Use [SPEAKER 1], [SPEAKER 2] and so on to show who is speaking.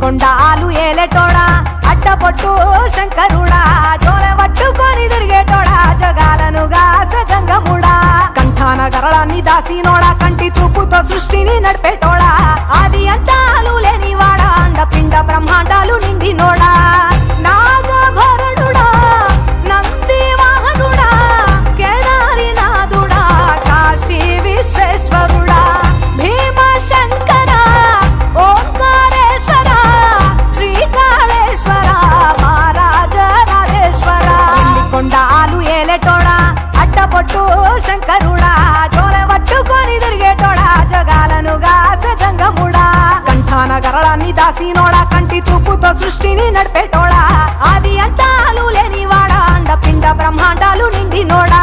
[SPEAKER 1] కొండాలు ఏలేటోడా అడ్డపొట్టు శంకరుడా జోలె పట్టుకొని తిరిగేటోడా జగాలను గాస జంగముడా కంఠాన గరళాన్ని దాసినోడా కంటి చూపుతో సృష్టిని నడిపేటోడా ఆది అంతాలు లేనివాడా అండపిండ బ్రహ్మాండాలు నిండినోడా నాగభరణుడా నంది వాహనుడా కేదారి నాథుడా కాశీ విశ్వేశ్వరుడా భీమ శంకర ఓంకారేశ్వర శ్రీకాళేశ్వర మహారాజ రాజేశ్వర కొండాలు ఏలేటోడా అడ్డపొట్టు శంకరుడా జోలె పట్టుకొని తిరిగేటోడా జగాలను గాస జంగముడా కంఠాన గరళాన్ని దాసినోడా కంటి చూపుతో సృష్టిని నడిపేటోడా ఆది అంతాలు లేనివాడా అండపిండ బ్రహ్మాండాలు నిండినోడా